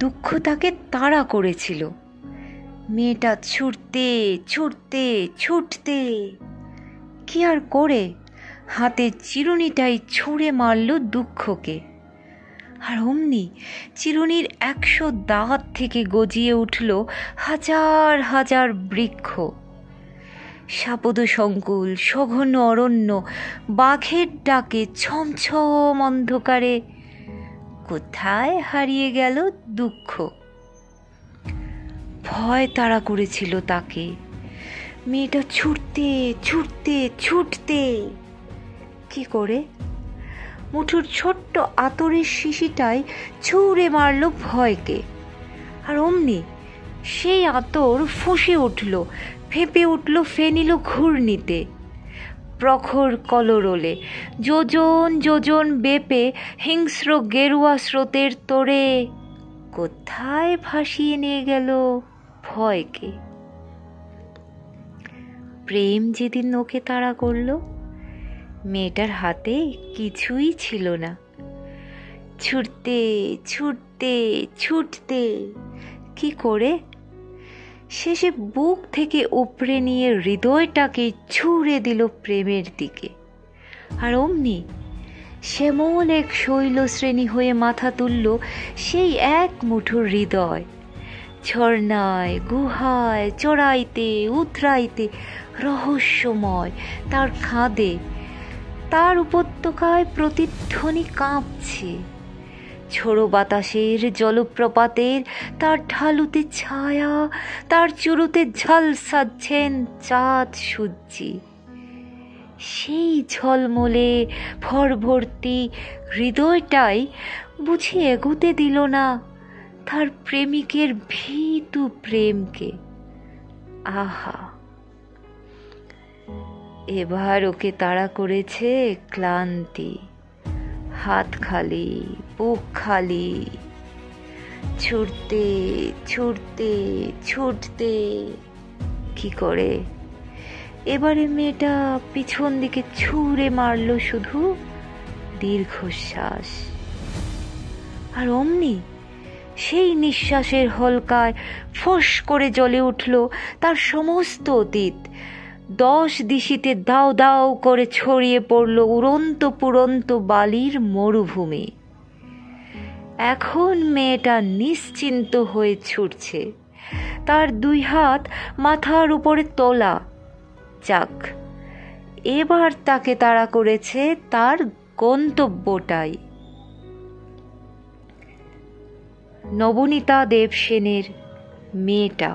দুঃখ তাকে তাড়া করেছিল। মেয়েটা ছুটতে ছুটতে ছুটতে কি আর করে হাতের চিরুনিটাই ছুঁড়ে মারল দুঃখকে। আর অমনি চিরুনির 100 দাঁত থেকে গজিয়ে উঠল হাজার হাজার বৃক্ষ। সাপদসংকুল সঘন অরণ্য বাঘের ডাকে ছমছম অন্ধকারে কোথায় হারিয়ে গেল দুঃখ। ভয় তাড়া করেছিল তাকে। মেয়েটা ছুটতে ছুটতে ছুটতে কি করে মুঠোর ছোট্ট আতরের শিশিটায় ছুঁড়ে মারল ভয়কে। আর অমনি সেই আতর ফুঁসে উঠল, ফেঁপে উঠল ফেনিল ঘূর্ণিতে। প্রখর কলরোলে যোজন যোজন বেপে হিংস্র গেরুয়া স্রোতের তোড়ে কোথায় ভাসিয়ে নিয়ে গেল ভয়কে। প্রেম যেদিন ওকে তাড়া করল, মেয়েটার হাতে কিছুই ছিল না। ছুটতে ছুটতে ছুটতে কি করে শেষে বুক থেকে উপড়ে নিয়ে হৃদয়টাকে ছুঁড়ে দিল প্রেমের দিকে। আর অমনি শ্যামল এক শৈলশ্রেণী হয়ে মাথা তুলল সেই এক মুঠো হৃদয়। ঝর্ণায় গুহায় চড়াইতে উতরাইতে রহস্যময় তার খাদে, তার উপত্যকায় প্রতিধ্বনি কাঁপছে। ঝোড়ো বাতাসের জলপ্রপাতের তার ঢালুতে ছায়া, তার চুরুতে ঝলসাচ্ছেন চাঁদ সূর্যি। সেই ঝলমলে ভরভর্তি হৃদয়টাই বুঝি এগোতে দিল না তার প্রেমিকের ভীতু প্রেমকে। আহা, এবার ওকে তাড়া করেছে ক্লান্তি। হাত খালি, বুক খালি, ছুটতে ছুটতে ছুটতে কি করে এবারে মেয়েটা পিছন দিকে ছুঁড়ে মারল শুধু দীর্ঘশ্বাস। আর অমনি সেই নিঃশ্বাসের হলকায় ফোঁস করে জ্বলে উঠল তার সমস্ত অতীত। 10 দিশিতে দাও দাও করে ছড়িয়ে পড়ল উড়ন্ত পুরন্ত বালির মরুভূমি। এখন মেয়েটা নিশ্চিন্ত হয়ে ছুটছে, তার 2 হাত মাথার উপরে তোলা। যাক, এবার তাকে তাড়া করেছে তার গন্তব্যটাই। নবনীতা দেবসেনের মেয়েটা।